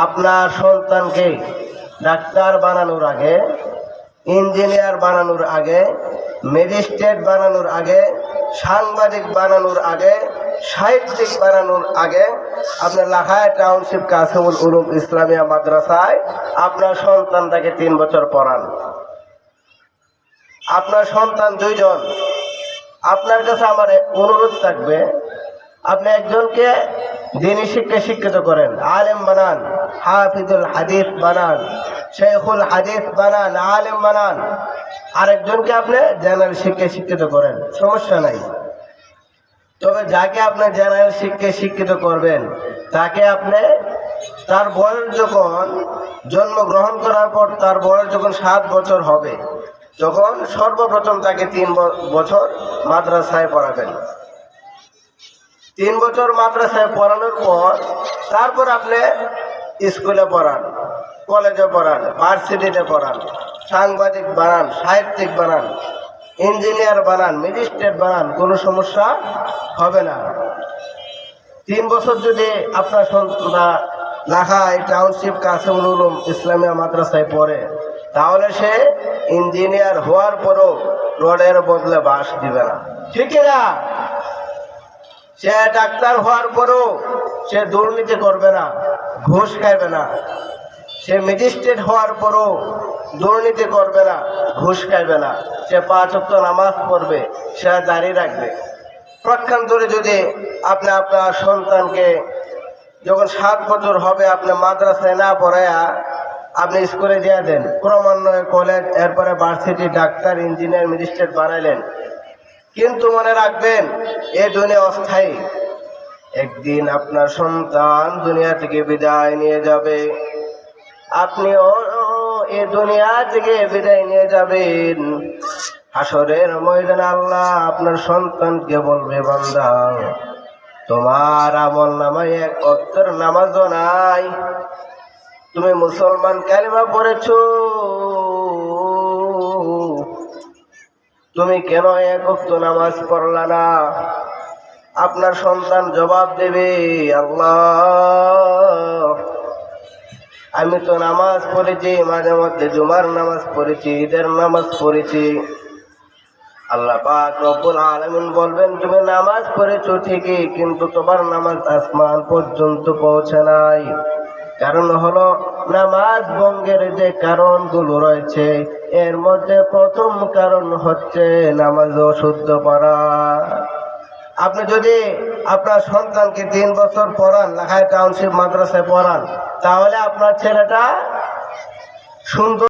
আপনার সন্তানকে ডাক্তার বানানোর আগে, ইঞ্জিনিয়ার বানানোর আগে, ম্যাজিস্ট্রেট বানানোর আগে, সাংবাদিক বানানোর আগে, সাহিত্যিক বানানোর আগে আপনার লাখাই টাউনশিপ কাসিমুল উলুম ইসলামিয়া মাদ্রাসায় আপনার সন্তানটাকে 3 বছর পড়ান। আপনার সন্তান 2 জন। আপনার কাছে আমার অনুরোধ থাকবে, আপনি একজনকে দ্বীনি শিক্ষায় শিক্ষিত করেন, আলেম বানান, হাফিজুল হাদিস বানান, শেখুল হাদিস বানান, আলেম বানান। আরেকজনকে আপনি জেনারেল শিক্ষায় শিক্ষিত করেন, সমস্যা নাই। তবে যাকে আপনি জেনারেল শিক্ষায় শিক্ষিত করবেন তাকে আপনি তার বয়স যখন জন্মগ্রহণ করার পর তার বয়স যখন 7 বছর হবে তখন সর্বপ্রথম তাকে 3 বছর মাদ্রাসায় পড়াবেন। 3 বছর মাদ্রাসায় পড়ানোর পর তারপর আপনি স্কুলে পড়ান, কলেজে পড়ান, ভার্সিটিতে পড়ান, সাংবাদিক বানান, সাহিত্যিক বানান, ইঞ্জিনিয়ার বানান, ম্যাজিস্ট্রেট বানান, কোনো সমস্যা হবে না। 3 বছর যদি আপনার সন্তান লাখাই টাউনশিপ কাসিমুল উলুম ইসলামিয়া মাদ্রাসায় পড়ে তাহলে সে ইঞ্জিনিয়ার হওয়ার পরও রডের বদলে বাঁশ দিবে না, ঠিক না? সে ডাক্তার হওয়ার পরও সে দুর্নীতি করবে না, ঘুষ খাইবে না। সে ম্যাজিস্ট্রেট হওয়ার পরও দুর্নীতি করবে না, ঘুষ খাইবে না। সে 5 ওয়াক্ত নামাজ পড়বে, সে দাঁড়িয়ে রাখবে। পক্ষান্তরে যদি আপনি আপনার সন্তানকে যখন 7 বছর হবে আপনি মাদ্রাসায় না পড়ায়া আপনি স্কুলে দিয়ে দেন, ক্রমান্বয়ে কলেজ, এরপরে ভার্সিটি, ডাক্তার, ইঞ্জিনিয়ার, ম্যাজিস্ট্রেট বানাইলেন, কিন্তু মনে রাখবেন এই দুনিয়া অস্থায়ী। একদিন আপনার সন্তান দুনিয়া থেকে বিদায় নিয়ে যাবে, আপনিও এই দুনিয়া থেকে বিদায় নিয়ে যাবেন। হাসরের ময়দানে আল্লাহ আপনার সন্তানকে বলবে, বান্দা তোমার আমল নামায় 1 ওয়াক্তের নামাজও নাই, তুমি মুসলমান কালিমা পড়েছো, তুমি কেন 1 ওয়াক্ত নামাজ পড়লা না? আপনার সন্তান জবাব দেবে, আল্লাহ আমি তো নামাজ পড়েছি, মাঝে মধ্যে জুমার নামাজ পড়েছি, ঈদের নামাজ পড়েছি। আল্লাহ পাক রব্বুল আলামিন বলবেন, তুমি নামাজ পড়েছো ঠিকই, কিন্তু তোমার নামাজ আসমান পর্যন্ত পৌঁছে নাই। কারণ হলো নামাজ ভঙ্গের যে কারণগুলো রয়েছে এর মধ্যে প্রথম কারণ হচ্ছে নামাজ অশুদ্ধ পড়া। আপনি যদি আপনার সন্তানকে 3 বছর পড়ান, লাখাই টাউনশিপ মাদ্রাসায় পড়ান, তাহলে আপনার ছেলেটা সুন্দর